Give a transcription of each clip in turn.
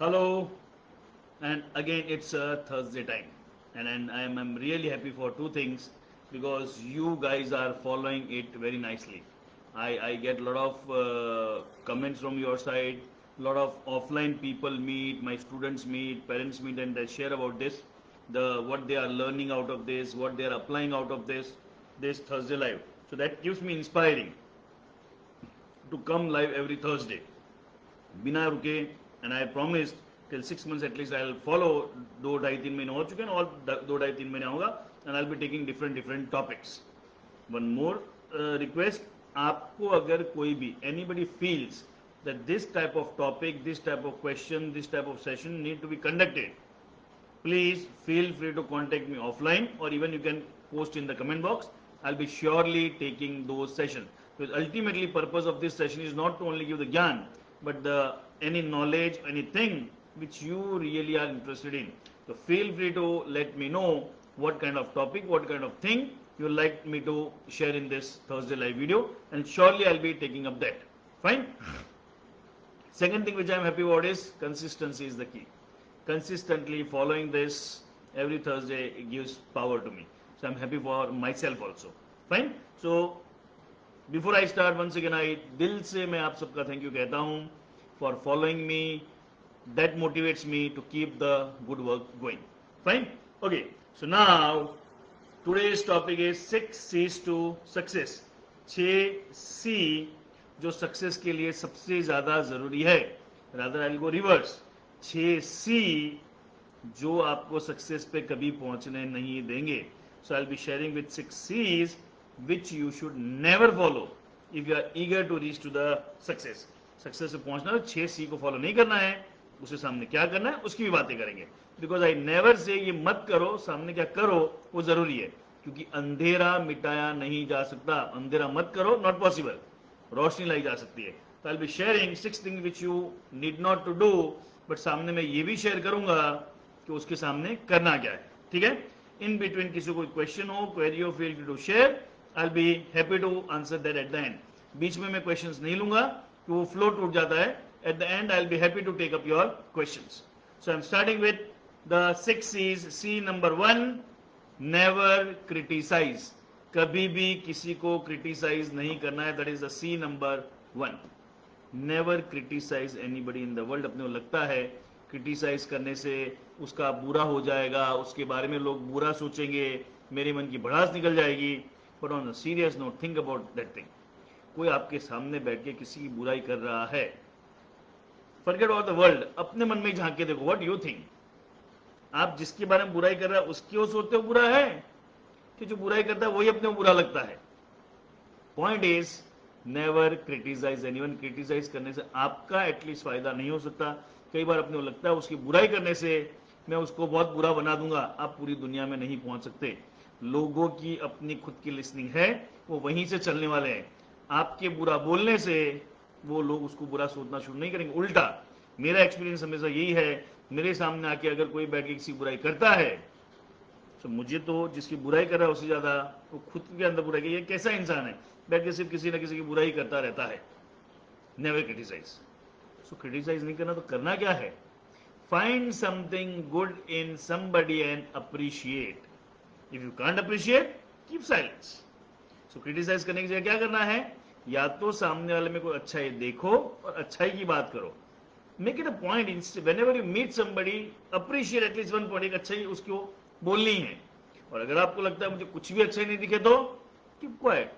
Hello, and again it's a Thursday time, and I'm really happy for two things because you guys are following it very nicely. I get a lot of comments from your side, lot of offline people meet, my students meet, parents meet, and they share about this, the what they are learning out of this, what they are applying out of this Thursday live. So that gives me inspiring to come live every Thursday. बिना रुके and I promise till 6 months at least I will follow. 2 ढाई 3 महीने हो चुके हैं और 2 ढाई 3 महीने आऊंगा and I will be taking different different topics. One more request, आपको अगर कोई भी anybody feels that this type of topic, this type of question, this type of session need to be conducted, please feel free to contact me offline or even you can post in the comment box. I'll be surely taking those sessions because ultimately purpose of this session is not to only give the gyan but the any knowledge, anything which you really are interested in. So feel free to let me know what kind of topic, what kind of thing you would like me to share in this Thursday live video, and surely I'll be taking up that. Fine. Second thing which I'm happy about is consistency is the key. Consistently following this every Thursday, it gives power to me. So I'm happy for myself also. Fine. So before I start, once again I दिल से मैं आप सबका thank you कहता हूँ for following me. That motivates me to keep the good work going. Fine. Okay. So now today's topic is 6 C's to success. 6 C जो success के लिए सबसे ज्यादा जरूरी है. Rather I go reverse. 6 C जो आपको सक्सेस पे कभी पहुंचने नहीं देंगे. So I will be sharing with 6 C's which you should never follow if you are eager to reach to the success. Success पे पहुंचना है 6 C को फॉलो नहीं करना है. उसके सामने क्या करना है उसकी भी बातें करेंगे. बिकॉज आई नेवर से ये मत करो, सामने क्या करो वो जरूरी है. क्योंकि अंधेरा मिटाया नहीं जा सकता. अंधेरा मत करो, नॉट पॉसिबल. रोशनी लाई जा सकती है. तो I will be sharing 6 things which you need not to do, but सामने मैं ये भी शेयर करूंगा कि उसके सामने करना क्या है. ठीक है. इन बिटवीन किसी को क्वेश्चन हो, क्वेरी हो, feel free to share. I will be happy to answer that at the end. बीच में मैं क्वेश्चंस नहीं लूंगा कि वो फ्लो टूट जाता है. At the end, I'll be happy to take up your questions. So I'm starting with the 6 C's. C number 1, never criticize. कभी भी किसी को criticize नहीं करना है. That is the C number 1. Never criticize anybody in the world. अपने को लगता है criticize करने से उसका बुरा हो जाएगा, उसके बारे में लोग बुरा सोचेंगे, मेरे मन की भड़ास निकल जाएगी. But on a serious note, think about that thing. कोई आपके सामने बैठ के किसी की बुराई कर रहा है, फॉरगेट अबाउट द वर्ल्ड. अपने मन में झांक के देखो. What you think. आप जिसके बारे में बुराई कर रहा है उसकी वो सोचते हो बुरा है कि जो बुराई करता है वही अपने को बुरा लगता है. Point is never criticise anyone. Criticise करने से आपका एटलीस्ट फायदा नहीं हो सकता. कई बार अपने को लगता है उसकी बुराई करने से मैं उसको बहुत बुरा बना दूंगा. आप पूरी दुनिया में नहीं पहुंच सकते. लोगों की अपनी खुद की लिसनिंग है, वो वहीं से चलने वाले हैं. आपके बुरा बोलने से वो लोग उसको बुरा सोचना शुरू नहीं करेंगे. उल्टा मेरा एक्सपीरियंस हमेशा यही है, मेरे सामने आके अगर कोई बैठ के किसी बुराई करता है तो मुझे तो जिसकी बुराई कर रहा है उससे ज्यादा वो खुद के अंदर बुराई. ये कैसा इंसान है बैठ के सिर्फ किसी ना किसी की बुराई करता रहता है. Never criticise. सो क्रिटिसाइज नहीं करना तो करना क्या है. Find something good in somebody and appreciate. If you can't appreciate, keep silence. So criticise करने की जगह क्या करना है, या तो सामने वाले में कोई अच्छाई देखो और अच्छाई की बात करो. Make it a point whenever you meet somebody, appreciate at least one point. एक अच्छाई उसको बोलनी है. और अगर आपको लगता है मुझे कुछ भी अच्छा नहीं दिखे तो कीप क्वाइट.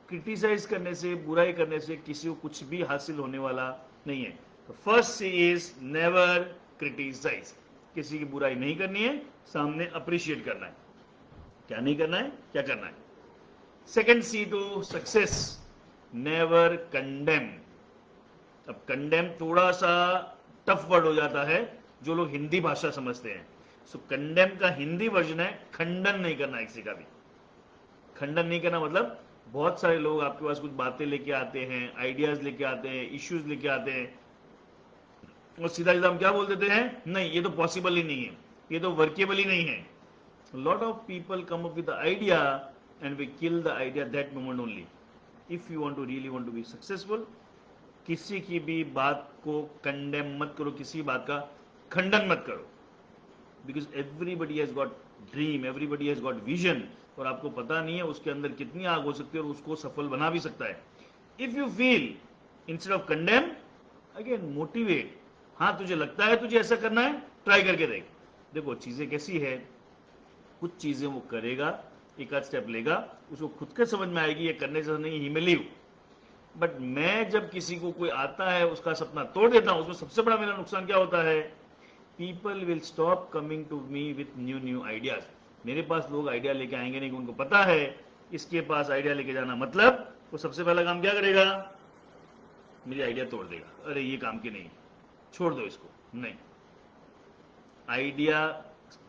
क्रिटिसाइज करने से, बुराई करने से किसी को कुछ भी हासिल होने वाला नहीं है. तो first C is never criticise. किसी की बुराई नहीं करनी है, सामने अप्रिशिएट करना है. क्या नहीं करना है, क्या करना है. Second C to success, never condemn. अब कंडेम थोड़ा सा टफ वर्ड हो जाता है जो लोग हिंदी भाषा समझते हैं. सो कंडेम का हिंदी वर्जन है खंडन नहीं करना. किसी का भी खंडन नहीं करना मतलब बहुत सारे लोग आपके पास कुछ बातें लेके आते हैं, आइडियाज लेके आते हैं, इश्यूज लेके आते हैं और सीधा सीधा हम क्या बोल देते हैं, नहीं ये तो पॉसिबल ही नहीं है, ये तो वर्केबल ही नहीं है. Lot of people come up with the idea and we kill the idea that moment only. If you want to really want to be successful, किसी की भी बात को कंडेम मत करो, किसी बात का खंडन मत करो, because everybody has got dream, everybody has got vision, और आपको पता नहीं है उसके अंदर कितनी आग हो सकती है और उसको सफल बना भी सकता है. If you feel, instead of condemn, again motivate. हाँ तुझे लगता है तुझे ऐसा करना है, ट्राई करके देख. देखो चीजें कैसी है, कुछ चीजें वो करेगा, एक आध स्टेप लेगा, उसको खुद के समझ में आएगी ये करने से नहीं, ही में लीव. बट मैं जब किसी को कोई आता है उसका सपना तोड़ देता हूं, उसमें सबसे बड़ा मेरा नुकसान क्या होता है, people will stop coming to me with new new ideas. मेरे पास लोग आइडिया लेके आएंगे नहीं, उनको पता है इसके पास आइडिया लेके जाना मतलब वो सबसे पहला काम क्या करेगा, मेरी आइडिया तोड़ देगा. अरे ये काम की नहीं, छोड़ दो इसको. नहीं, आइडिया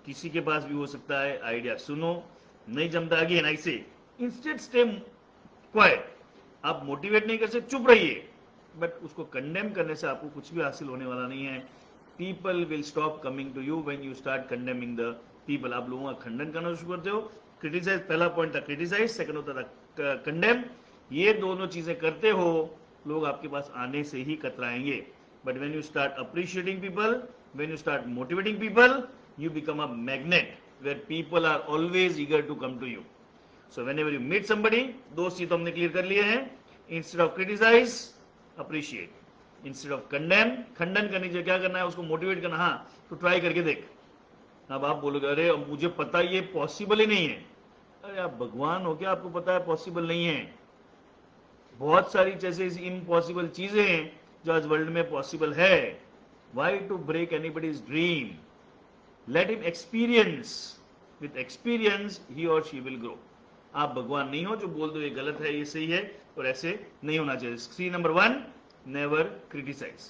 किसी के पास भी हो सकता है, आइडिया सुनो, नहीं जमता अगेन आई से इंस्टेड स्टे क्वाइट. आप मोटिवेट नहीं कर सकते, चुप रहिए, बट उसको कंडेम करने से आपको कुछ भी हासिल होने वाला नहीं है. People will stop coming to you when you start condemning the people. आप लोगों का खंडन करना शुरू करते हो. क्रिटिसाइज, पहला पॉइंट था क्रिटिसाइज, सेकंड होता था कंडेम. ये दोनों चीजें करते हो, लोग आपके पास आने से ही कतराएंगे. But when you start appreciating people, when you start motivating people, you become a magnet where people are always eager to come to you. So whenever you meet somebody, दो चीज तो हमने क्लियर कर लिए हैं. Instead of criticize, appreciate. Instead of condemn, खंडन करने से क्या करना है, उसको मोटिवेट करना. हाँ तो ट्राई करके देख. अब आप बोलोगे अरे मुझे पता ये पॉसिबल ही नहीं है. अरे आप भगवान हो क्या, आपको पता है पॉसिबल नहीं है. बहुत सारी जैसे इम्पॉसिबल चीजें हैं जो आज वर्ल्ड में पॉसिबल है. Why to break anybody's dream? Let him experience. With experience, he or she will grow. आप भगवान नहीं हो जो बोल दो ये गलत है ये सही है, और ऐसे नहीं होना चाहिए. C number 1, never criticise.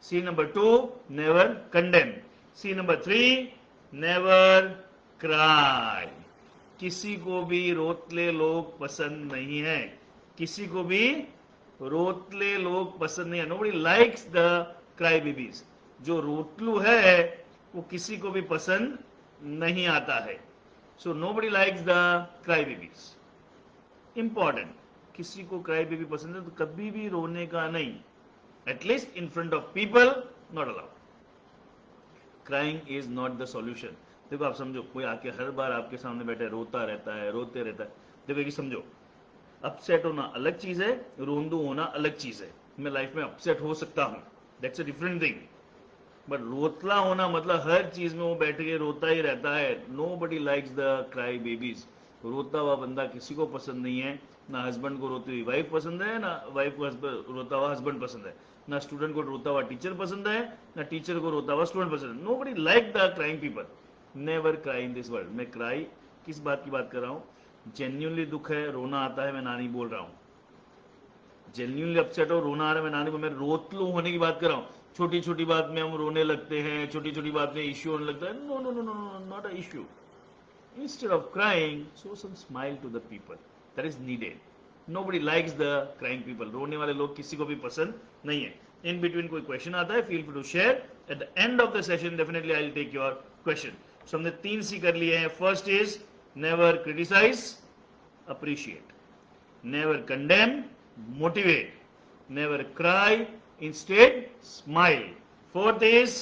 C number 2, never condemn. C number 3, never cry. किसी को भी रोतले लोग पसंद नहीं है, किसी को भी रोतले लोग पसंद नहीं है. Nobody likes the cry babies. जो रोतलू है वो किसी को भी पसंद नहीं आता है. So nobody likes the cry babies. Important, किसी को क्राई बेबी पसंद है तो कभी भी रोने का नहीं, at least in front of people, not allowed. Crying is not the solution. देखो आप समझो, कोई आके हर बार आपके सामने बैठे रोता रहता है, रोते रहता है. देखो कि समझो, अपसेट होना अलग चीज है, रोंदू होना अलग चीज है. मैं लाइफ में अपसेट हो सकता हूं, that's a different thing. But रोतला होना मतलब हर चीज में वो बैठ के रोता ही रहता है. Nobody likes the cry babies. रोता हुआ बंदा किसी को पसंद नहीं है. ना हस्बैंड को रोती हुई वाइफ पसंद है, ना वाइफ को रोता हुआ हस्बैंड पसंद है, ना स्टूडेंट को रोता हुआ टीचर पसंद है, ना टीचर को रोता हुआ स्टूडेंट पसंद है. Nobody like the crying people. Never cry in this world. मैं क्राई किस बात की बात कर रहा हूँ, जेन्युइनली दुख है, रोना आता है, मैं ना नहीं बोल रहा हूँ. जेन्युइनली अपसेट हो, रोना आ रहा है, मैं ना नहीं बोल, मैं रोतलू होने की बात कर रहा हूँ. छोटी छोटी बात में हम रोने लगते हैं, छोटी छोटी बात में इश्यू होने लगता है. No no no no no, not a issue. Instead of crying, show some smile to the people. That is needed. Nobody likes the crying people. रोने वाले लोग किसी को भी पसंद नहीं है. इन बिटवीन कोई क्वेश्चन आता है, feel free to share. At the end of the session definitely I will take your question. So हमने 3 सी कर लिए हैं. First is never criticise, appreciate. Never condemn, motivate. Never cry, instead smile. Fourth is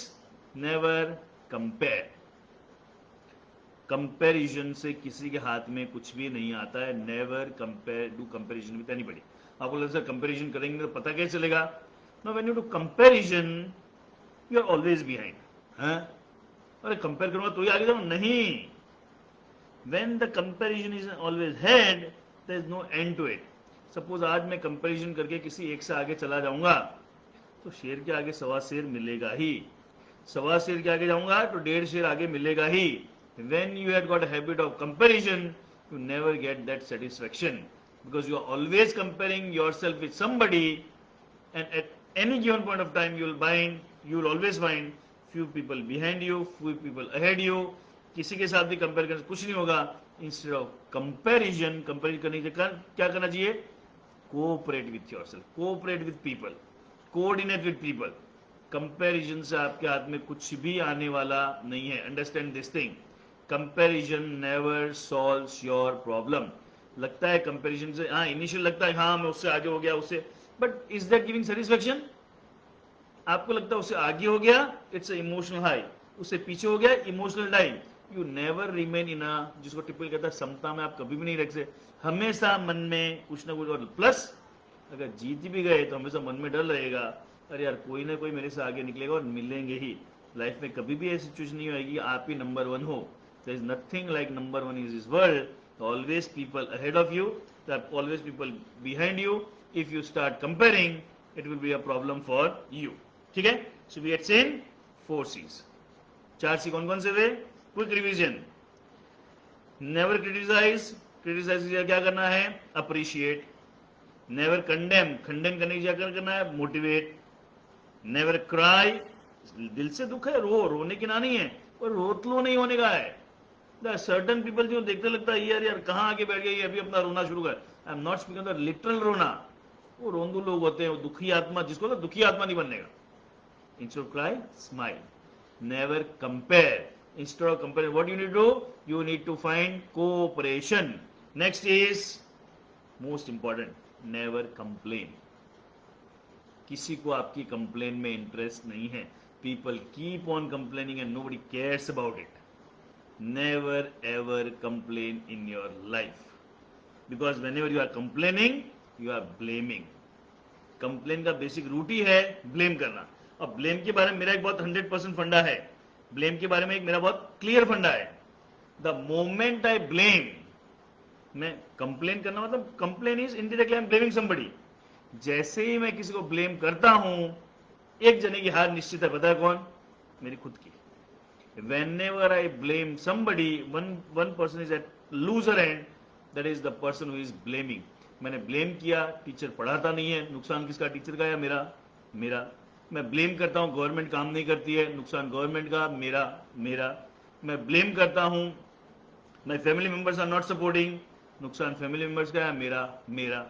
never compare. Comparison से किसी के हाथ में कुछ भी नहीं आता है. Never compare, do comparison with anybody. आपको लगता है कंपैरिजन करेंगे तो पता कैसे चलेगा. No, when you do comparison you are always behind. अरे कंपेयर करूंगा तो ही आगे जाऊं, नहीं. When the comparison is always head, there is no end to it. Suppose आज मैं कंपैरिजन करके किसी एक से आगे चला जाऊंगा तो शेर के आगे सवा शेर मिलेगा ही. सवा शेर के आगे जाऊंगा तो 1.5 शेर आगे मिलेगा ही. When you had got a habit of comparison, you never get that satisfaction because you are always comparing yourself with somebody, and at any given point of time you will always find few people behind you, few people ahead you. किसी के साथ भी compare करने से कुछ नहीं होगा. Instead of comparison, compare करने से क्या करना चाहिए, cooperate with yourself, cooperate with people, coordinate with people. Comparison से आपके हाथ में कुछ भी आने वाला नहीं है. Understand this thing. Comparison never solves your problem. लगता है कंपैरिजन से, हाँ इनिशियल लगता है हाँ मैं उससे आगे हो गया उससे, but is that giving satisfaction? आपको लगता है उससे आगे हो गया, इट्स इमोशनल हाई, उससे पीछे हो गया, emotional die. You never remain in a, जिसको टिपिकल कहता है समता में आप कभी भी नहीं रख सकते, हमेशा मन में कुछ ना कुछ। और प्लस अगर जीत भी गए तो हमेशा मन में डर रहेगा, अरे यार कोई ना कोई मेरे से आगे निकलेगा और मिलेंगे ही। लाइफ में कभी भी ऐसी सिचुएशन नहीं आएगी आप ही नंबर वन हो। There is nothing like number one is this world. Always people ahead of you, always people behind you. If you start comparing it will be a problem for you. ठीक है, so we had seen 4 C's। 4 C कौन कौन से थे? Quick revision, never criticise, criticise क्या करना है? Appreciate. Never condemn, खंडन करने की क्या करना है? मोटिवेट। नेवर क्राई, दिल से दुख है रो, रोने की ना नहीं है, और रोतलो नहीं होने का है। सर्टन पीपल जो देखते लगता है यार यार कहाँ आके बैठ गए, अभी अपना रोना शुरू कर। I am not speaking the literal रोना, वो रोंदू लोग होते हैं, वो दुखी आत्मा, जिसको तो दुखी आत्मा नहीं बनने का। Instead of cry smile. Never compare, instead of compare what you need to, you need to find cooperation. Next is most important, never complain. किसी को आपकी कंप्लेन में इंटरेस्ट नहीं है। People keep on complaining and nobody cares about it. Never ever complain in your life, because whenever you are complaining you are blaming. Complain का basic root ही है blame करना। और ब्लेम के बारे में मेरा एक बहुत 100% फंडा है। ब्लेम के बारे में एक मेरा बहुत क्लियर फंडा है। द मोमेंट आई ब्लेम, मैं कंप्लेन करना मतलब complain is indirectly I am blaming somebody. जैसे ही मैं किसी को ब्लेम करता हूं, एक जने की हार निश्चित है, पता है कौन? मेरी खुद की। whenever I blame somebody, one person is at loser end, that is the person who is blaming. मैंने ब्लेम किया, टीचर पढ़ाता नहीं है, नुकसान किसका? टीचर का या मेरा? मेरा। मैं ब्लेम करता हूं गवर्नमेंट काम नहीं करती है, नुकसान गवर्नमेंट का, मेरा मेरा। मैं ब्लेम करता हूं my family members are not supporting, नुकसान फैमिली मेंबर्स का है, मेरा मेरा।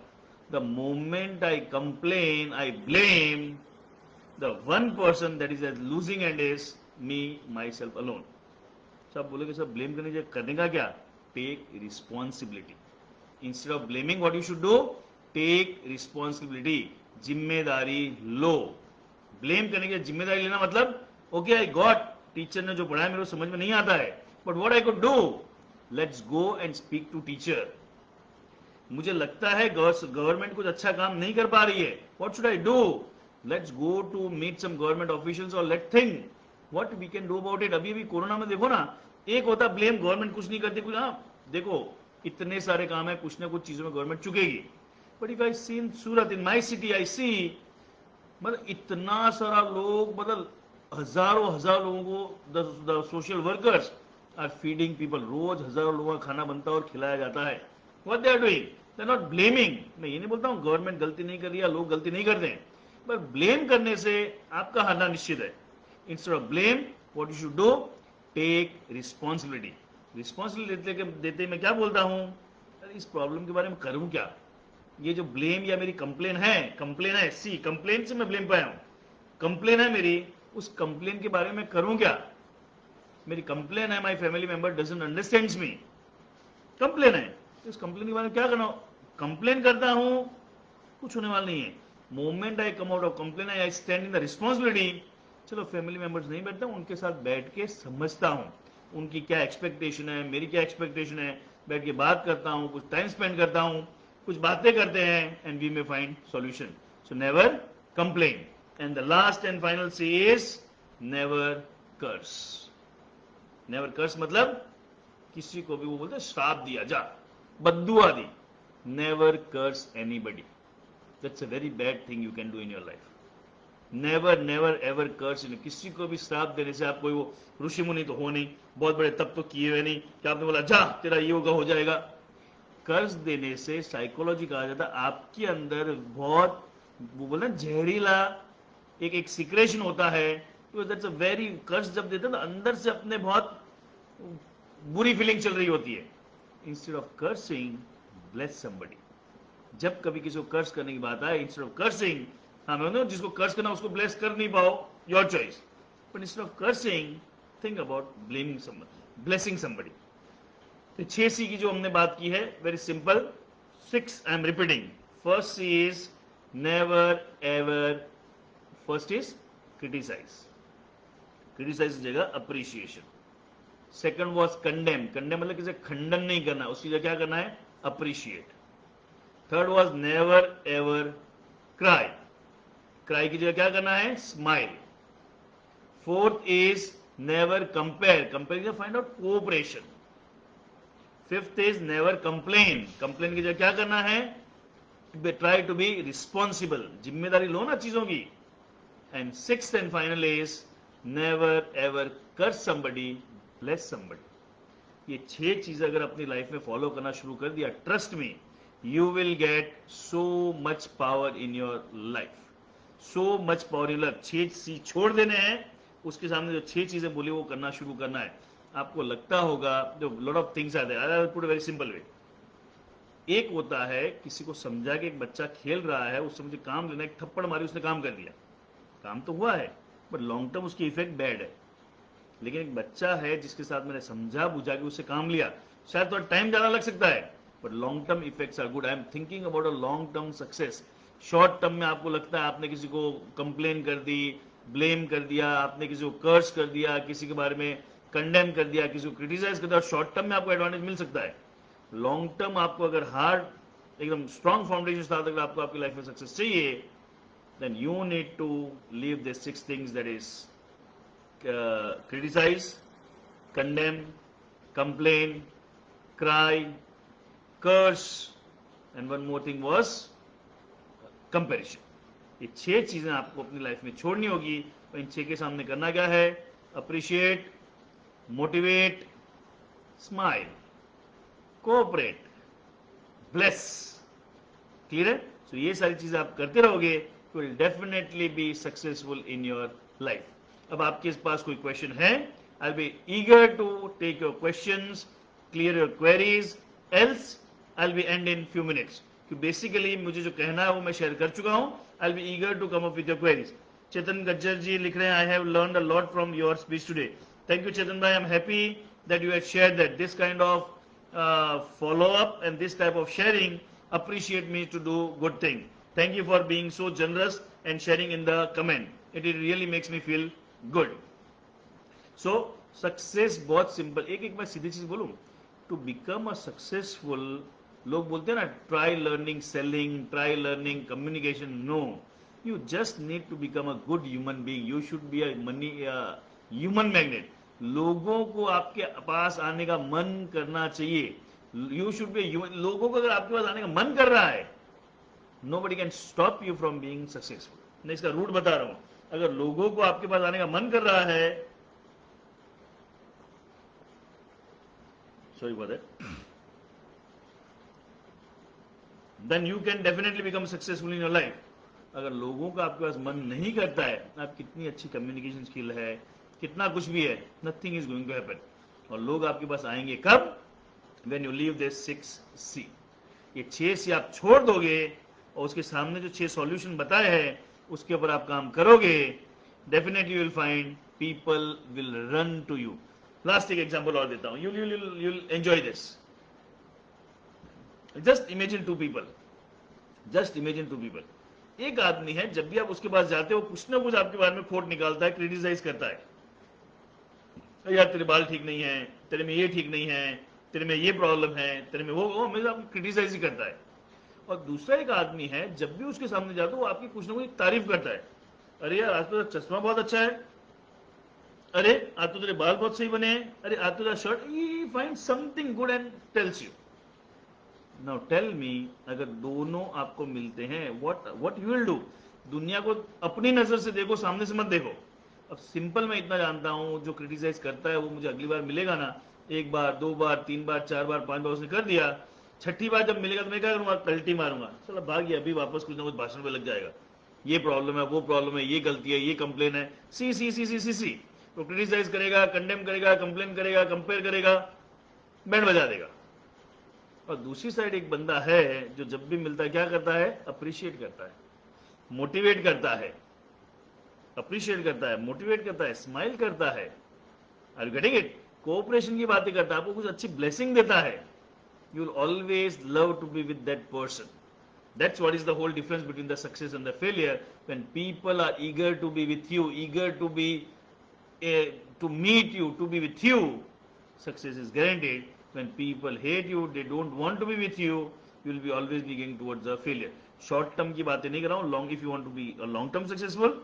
The moment I complain I blame, the one person that is at losing and is me myself alone. सब बोलोगे सब ब्लेम करने का क्या? Take responsibility. Instead of blaming what you should do, take responsibility, जिम्मेदारी लो। Blame करने की जिम्मेदारी लेना मतलब ओके आई गॉट, टीचर ने जो पढ़ाया मेरे को समझ में नहीं आता है, but what I could do, let's go and speak to teacher. मुझे लगता है गवर्नमेंट कुछ अच्छा काम नहीं कर पा रही है, what should I do, let's go to meet some government officials और let think what we can do about it. अभी कोरोना में देखो ना, एक होता ब्लेम गवर्नमेंट कुछ नहीं करती, कुछ हाँ देखो इतने सारे काम है, कुछ ना कुछ चीजों में गवर्नमेंट चुकेगी। But if I see in Surat, in my city, I see मतलब इतना सारा लोग, मतलब हजारों हजार लोगों को social workers are feeding people. रोज हजारों लोगों का खाना बनता है और खिलाया जाता है। What they are doing, they are not blaming. मैं ये नहीं बोलता हूं गवर्नमेंट गलती नहीं कर रही है, लोग गलती नहीं करते हैं, पर ब्लेम करने से आपका हारना निश्चित है। Instead of blame what you should do, take responsibility. Responsibility देते मैं क्या बोलता हूं, अरे इस प्रॉब्लम के बारे में करूं क्या? ये जो ब्लेम या मेरी कंप्लेन है, सी कंप्लेन से मैं ब्लेम पाया हूं, कंप्लेन है मेरी, उस कंप्लेन के बारे में करूं क्या? मेरी कंप्लेन है my family member doesn't understands me, complain है, इस कंप्लेन के बारे में क्या करना? कंप्लेन करता हूं, कुछ होने वाला नहीं है। Moment I come out of complain I stand in the responsibility. चलो फैमिली मेंबर्स नहीं बैठता, उनके साथ बैठ के समझता हूं उनकी क्या एक्सपेक्टेशन है, मेरी क्या एक्सपेक्टेशन है, बैठ के बात करता हूं, कुछ टाइम स्पेंड करता हूं, कुछ बातें करते हैं, and we may find solution. So never complain. And the last and final C is never curse. Never curse मतलब किसी को भी वो बोलते श्राप दिया, जा बद्दुआ दी। Never curse anybody, that's a very bad thing you can do in your life. Never never ever curse. किसी को भी श्राप देने से, आप कोई वो ऋषि मुनि तो हो नहीं, बहुत बड़े तप तो किए हुए नहीं कि आपने बोला जा तेरा ये होगा हो जाएगा। कर्ज देने से साइकोलॉजी कहा जाता है आपके अंदर बहुत वो बोला जहरीला एक सिक्रेशन होता है, तो दैट्स अ वेरी, कर्ज जब देते हैं तो अंदर से अपने बहुत बुरी फीलिंग चल रही होती है। Instead of cursing bless somebody. जब कभी किसी को कर्ज करने की बात आए, इंस्टेड ऑफ कर्सिंग, हाँ मैं जिसको कर्ज करना उसको ब्लेस कर नहीं पाओ, your choice, but instead of cursing think about blaming somebody, blessing somebody. तो 6 सी की जो हमने बात की है, very simple, 6 I am repeating. First C is never ever, first is criticise, criticise की जगह appreciation. Second was condemn, condemn मतलब किसी खंडन नहीं करना, उसकी जगह क्या करना है, appreciate. Third was never ever cry, cry की जगह क्या करना है, smile. Fourth is never compare, compare की find out cooperation. Fifth is never complain, complain की जगह क्या करना है, ट्राई टू बी रिस्पॉन्सिबल, जिम्मेदारी लो ना चीजों की। And sixth and final is never ever curse somebody, bless somebody. ये 6 चीजें अगर अपनी लाइफ में फॉलो करना शुरू कर दिया, trust me, you will get so much power in your life, so much power in life. 6 छोड़ देने हैं, उसके सामने जो 6 चीजें बोली वो करना शुरू करना है। आपको लगता होगा जो lot of things are there, I will put a very simple way. एक होता है किसी को समझा कि एक बच्चा खेल रहा है, उससे मुझे काम लेना, एक थप्पड़ मारी, उसने काम कर दिया, काम तो हुआ है, बट लॉन्ग टर्म उसकी इफेक्ट बैड है। लेकिन एक बच्चा है जिसके साथ मैंने समझा बुझा के उससे काम लिया, शायद थोड़ा टाइम ज्यादा लग सकता है, but long term effects are good. I am thinking about a long term success. Short term में आपको लगता है आपने किसी को कंप्लेन कर दी, ब्लेम कर दिया, आपने किसी को कर्स कर दिया, किसी के बारे में कंडेम कर दिया, किसी को क्रिटिसाइज कर दिया, शॉर्ट टर्म में आपको एडवांटेज मिल सकता है। लॉन्ग टर्म आपको अगर हार्ड एकदम स्ट्रॉन्ग फाउंडेशन साथ अगर आपको आपकी लाइफ में सक्सेस चाहिए, then you need to leave this 6 things, that is criticize, condemn, complain, cry, curse, and one more thing was comparison. ये 6 चीजें आपको अपनी लाइफ में छोड़नी होगी। और इन 6 के सामने करना क्या है, appreciate, motivate, smile, cooperate, bless. Clear है? तो ये सारी चीजें आप करते रहोगे, you will definitely be successful in your life. अब आपके पास कोई क्वेश्चन है, I be eager to take your questions, clear your queries, else I be end in few minutes. Basically मुझे जो कहना है वो मैं शेयर कर चुका हूं, I be eager to come up with your queries. Chetan Gajjar ji लिख रहे हैं, I have learned a lot from your speech today. Thank you Chetan भाई, I am happy that you have shared that this kind of follow up and this type of sharing appreciate me to do good thing. Thank you for being so generous and sharing in the comment. It really makes me feel good. So success बहुत simple, एक मैं सीधी चीज बोलूं, to become a successful, लोग बोलते हैं ना try learning selling, try learning communication, no, you just need to become a good human being, you should be a money human magnet. लोगों को आपके पास आने का मन करना चाहिए, यू शुड बी ह्यूमन। लोगों को अगर आपके पास आने का मन कर रहा है, nobody can stop you from being successful। मैं इसका रूट बता रहा हूं, अगर लोगों को आपके पास आने का मन कर रहा है, sorry for that, then you can definitely become successful in your life। अगर लोगों का आपके पास मन नहीं करता है, आप कितनी अच्छी कम्युनिकेशन स्किल है, कितना कुछ भी है, nothing is going to happen. और लोग आपके पास आएंगे कब, when you leave this 6C। ये 6C आप छोड़ दोगे और उसके सामने जो 6 सॉल्यूशन बताए हैं उसके ऊपर आप काम करोगे, definitely you will find people will run to you. Last एक एग्जांपल और देता हूं, you'll enjoy this। Just imagine 2 people, just imagine 2 people। एक आदमी है, जब भी आप उसके पास जाते हो कुछ ना कुछ आपके बारे में खोट निकालता है, क्रिटिसाइज करता है, यार तेरे बाल ठीक नहीं है, तेरे में ये ठीक नहीं है, तेरे में ये प्रॉब्लम है, तेरे में वो हमेशा आपको क्रिटिसाइज ही करता है। और दूसरा एक आदमी है, जब भी उसके सामने जाते हो वो आपकी कुछ ना कुछ तारीफ करता है, अरे यार आज तो तेरा चश्मा बहुत अच्छा है, अरे आज तो तेरे बाल बहुत सही बने हैं, अरे आज तो तेरा shirt, he find something good and tells you. Now tell me, अगर दोनों आपको मिलते हैं, व्हाट यू विल डू? दुनिया को अपनी नजर से देखो, सामने से मत देखो। अब सिंपल मैं इतना जानता हूं, जो क्रिटिसाइज करता है वो मुझे अगली बार मिलेगा ना, 1 बार 2 बार 3 बार 4 बार 5 बार उसने कर दिया, 6ठी बार जब मिलेगा तो मैं क्या करूंगा, कल्टी मारूंगा, चलो भाग गया, अभी वापस कुछ ना कुछ भाषण पे लग जाएगा, ये प्रॉब्लम है, वो प्रॉब्लम है, ये गलती है, ये कंप्लेन है, सी सी सी सी सी सी। तो क्रिटिसाइज करेगा, कंडेम करेगा, कंप्लेन करेगा, कंपेयर करेगा, बैंड बजा देगा। और दूसरी साइड एक बंदा है जो जब भी मिलता है क्या करता है, अप्रिशिएट करता है, मोटिवेट करता है, अप्रिशिएट करता है, मोटिवेट करता है, स्माइल करता है, are you getting it? Cooperation की बातें करता है, आपको कुछ अच्छी ब्लेसिंग देता है, you will always love to be with that person. That's what is the whole difference between the success and the failure. When people are eager to be with you, eager to be to meet you, to be with you, success is guaranteed. When people hate you, they don't want to be with you, you will be always be going towards the failure. Short term की बातें नहीं कर रहा हूँ. Long, if you want to be a long term successful,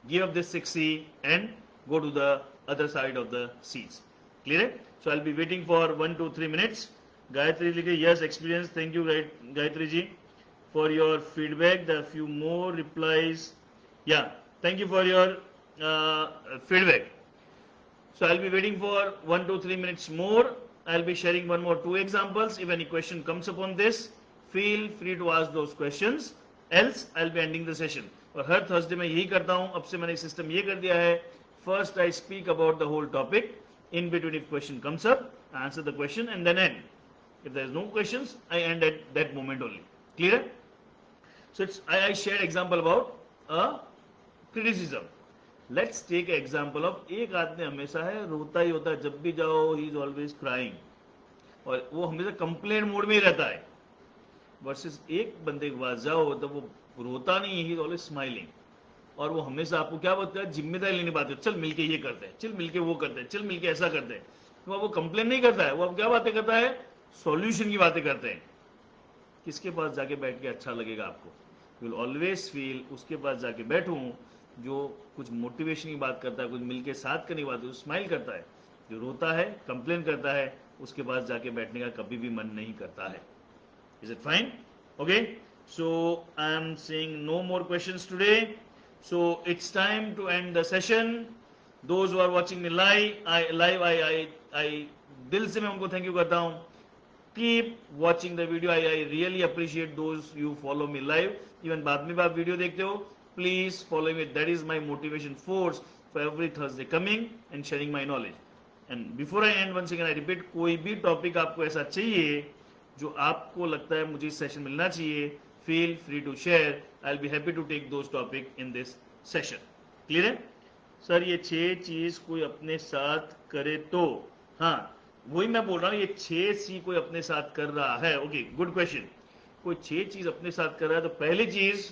give up this 6C and go to the other side of the C's. Clear? So I'll be waiting for 1 to 3 minutes. Gayatri लिखे yes experience. Thank you Gayatri ji for your feedback. There are few more replies. Yeah, thank you for your feedback. So I'll be waiting for 1 to 3 minutes more. I'll be sharing one more 2 examples. If any question comes upon this, feel free to ask those questions. Else I'll be ending the session. और हर Thursday मैं यही करता हूँ. अब से मैंने system ये कर दिया है. First I speak about the whole topic. In between, if question comes up, I answer the question and then end. If there is no questions, I end at that moment only. Clear? So I shared example about a criticism. Let's take an example of एक आदमी हमेशा है रोता ही होता है. जब भी जाओ he is always crying और वो हमेशा कंप्लेंट मोड में ही रहता है. वर्सेस एक बंदे के पास जाओ तो वो रोता नहीं, ही इज ऑलवेज स्माइलिंग और वो हमेशा आपको क्या बोलता है, जिम्मेदारी लेने बात है. चल मिलके ये करते हैं, चल मिलके वो करते हैं, चल मिलके ऐसा करते हैं. तो वो कंप्लेन नहीं करता है, वो अब क्या बातें करता है, सॉल्यूशन की बातें करते हैं. किसके पास जाके बैठ के अच्छा लगेगा आपको? यू विल ऑलवेज फील उसके पास जाके बैठूं जो कुछ मोटिवेशन की बात करता है, कुछ मिलके साथ करने की बात है, स्माइल करता है. जो रोता है, कंप्लेन करता है, उसके पास जाके बैठने का कभी भी मन नहीं करता है. Is it fine? Okay. So I am seeing no more questions today. So it's time to end the session. Those who are watching me live, I दिल से मैं उनको thank you करता हूँ. Keep watching the video. I really appreciate those you follow me live. Even बाद में आप video देखते हो, please follow me. That is my motivation force for every Thursday coming and sharing my knowledge. And before I end, once again I repeat, कोई भी topic आपको ऐसा चाहिए जो आपको लगता है मुझे इस सेशन मिलना चाहिए, feel free to share. I will be happy to take those topic in this session. Clear है सर? ये 6 चीज कोई अपने साथ करे तो, हाँ वही मैं बोल रहा हूँ, ये 6C कोई अपने साथ कर रहा है. Okay, good question. कोई 6 चीज अपने साथ कर रहा है तो पहली चीज,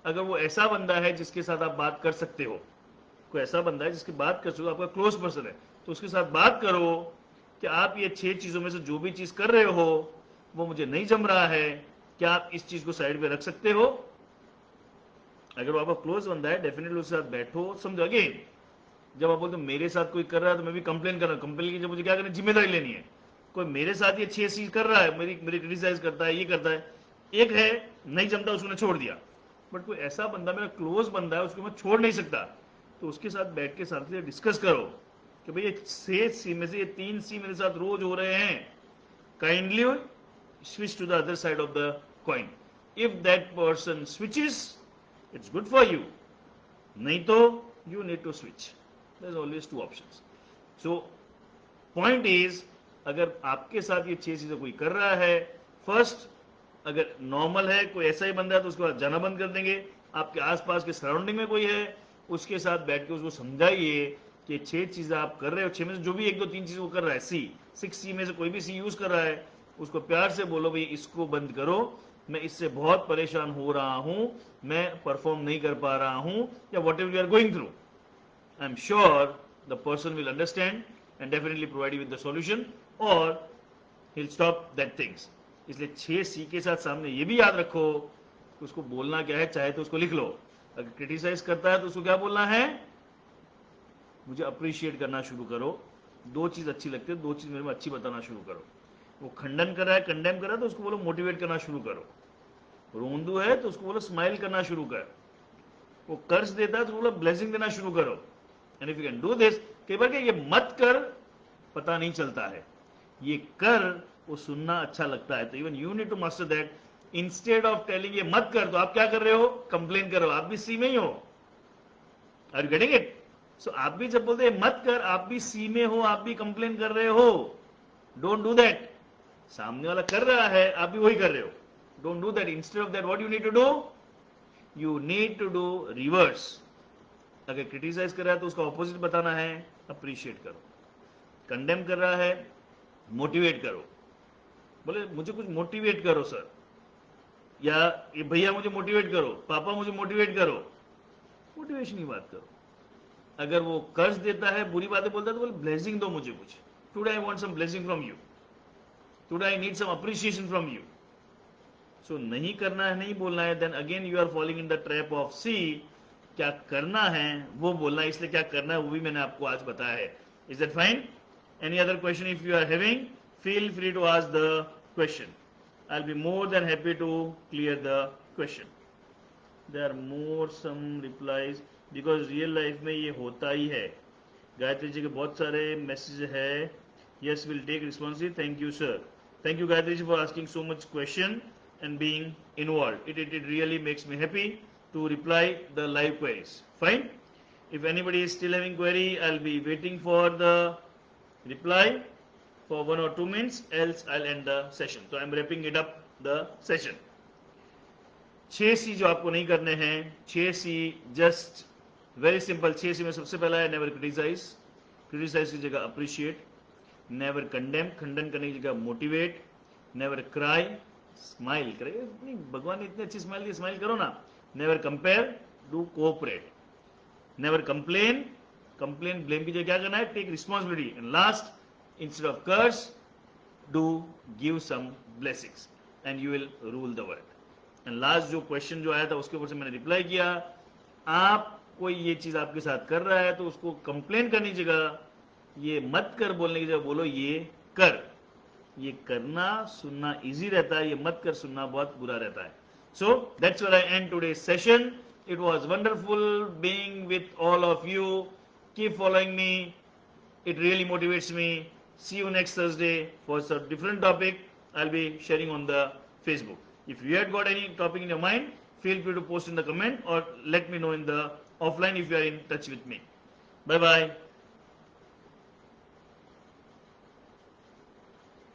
अगर वो ऐसा बंदा है जिसके साथ आप बात कर सकते हो, कोई ऐसा बंदा है जिसकी बात कर सकते हो, आपका क्लोज पर्सन है, तो उसके साथ बात करो कि आप ये 6 चीजों में से जो भी चीज कर रहे हो वो मुझे नहीं जम रहा है, क्या आप इस चीज को साइड पे रख सकते हो? अगर वो आपका क्लोज बंदा है, डेफिनेटली उसके साथ बैठो. समझो, अगेन जब आप बोलते हो मेरे साथ कोई कर रहा है तो मैं भी कंप्लेन कर रहा हूँ, कंप्लेन की जब मुझे क्या करना, जिम्मेदारी लेनी है. कोई मेरे साथ ये 6 चीज कर रहा है, मेरी क्रिटिसाइज करता है, ये करता है, एक है नहीं जमता, उसने छोड़ दिया. बट कोई ऐसा बंदा मेरा क्लोज बंदा है, उसको मैं छोड़ नहीं सकता, तो उसके साथ बैठ के साथ डिस्कस करो कि भाई ये 6C में से ये 3C मेरे साथ रोज हो रहे हैं, kindly switch to the other side of the coin. If that person switches, it's good for you. नहीं तो you need to switch. There's always 2 options. So point is, अगर आपके साथ ये 6 चीजें कोई कर रहा है, फर्स्ट अगर नॉर्मल है, कोई ऐसा ही बंदा है तो उसके बाद जाना बंद कर देंगे. आपके आसपास के सराउंडिंग में कोई है, उसके साथ बैठ के उसको समझाइए कि 6 चीजें आप कर रहे हो, 6 में से जो भी 1 2 3 चीज वो कर रहा है, 6C में से कोई भी C यूज कर रहा है, उसको प्यार से बोलो भाई इसको बंद करो, मैं इससे बहुत परेशान हो रहा हूं, मैं परफॉर्म नहीं कर पा रहा हूं, या whatever you are going through. I am sure the person will understand and definitely provide you with the solution और he will stop that things. इसलिए 6C के साथ सामने ये भी याद रखो, उसको बोलना क्या है, चाहे तो उसको लिख लो. अगर क्रिटिसाइज करता है तो उसको क्या बोलना है, मुझे अप्रिशिएट करना शुरू करो. 2 चीज अच्छी लगती है, 2 चीज मेरे में अच्छी बताना शुरू करो. वो खंडन कर रहा है, कंडेम कर रहा है, तो उसको बोलो मोटिवेट करना शुरू करो. रोंदू है तो उसको बोलो स्माइल करना शुरू कर. वो कर्ज देता है तो बोलो ब्लेसिंग देना शुरू करो. And if you can do this, कई बार ये मत कर पता नहीं चलता है, ये कर वो सुनना अच्छा लगता है. तो even you need to master that. Instead of telling ये मत कर, तो आप क्या कर रहे हो, कंप्लेन कर रहे हो. आप भी C में ही हो. Are you getting it? So आप भी जब बोलते हैं मत कर, आप भी C में हो, आप भी कंप्लेन कर रहे हो. Don't do that. सामने वाला कर रहा है, आप भी वही कर रहे हो. Don't do that. Instead of that what you need to do, you need to do reverse. अगर क्रिटिसाइज कर रहा है तो उसका ऑपोजिट बताना है, अप्रिशिएट करो. कंडेम कर रहा है, मोटिवेट करो. बोले मुझे कुछ मोटिवेट करो सर, या ये भैया मुझे मोटिवेट करो, पापा मुझे मोटिवेट करो, मोटिवेशन की बात करो। अगर वो कर्ज देता है, बुरी बातें बोलता है, तो बोले ब्लेसिंग दो मुझे कुछ, today I want some blessing from you, today I need some appreciation from you. So नहीं करना है, नहीं बोलना है, then again you are following in the trap of C. क्या करना है वो बोलना है, इसलिए क्या करना है वो भी मैंने आपको आज बताया है। Is that fine? Any other question if you are having, feel free to ask the question. I will be more than happy to clear the question. There are more some replies, because real life में ये होता ही है। गायत्री जी के बहुत सारे message है। Yes, will take responsibility, thank you sir. Thank you Gayatri ji for asking so much question and being involved. It really makes me happy to reply the live queries. Fine. If anybody is still having query, I'll be waiting for the reply for 1 or 2 minutes, else I'll end the session. So I'm wrapping it up the session. 6C जो आपको नहीं करने हैं, 6C just very simple. 6C में सबसे पहला है never criticise, criticise की जगह अप्रिशिएट, नेवर कंडेम, खंडन करने की जगह मोटिवेट, नेवर क्राई, स्माइल करे, नहीं भगवान ने इतनी अच्छी स्माइल दी, स्माइल करो ना। Never compare, do cooperate, never complain, complain blame की जगह क्या करना है, take responsibility, and last instead of curse do give some blessings and you will rule the world. And last जो क्वेश्चन जो आया था उसके ऊपर से मैंने रिप्लाई किया, आप कोई ये चीज आपके साथ कर रहा है तो उसको कंप्लेन करने की जगह, ये मत कर बोलने की जगह बोलो ये कर। ये करना सुनना इजी रहता है, ये मत कर सुनना बहुत बुरा रहता है। So that's where I and today's session. It was wonderful being with all of you. Keep following me, it really motivates me. See you next Thursday for some different topic I'll be sharing on the Facebook. If you had got any topic in your mind, feel free to post in the comment or let me know in the offline if you are in touch with me. Bye bye.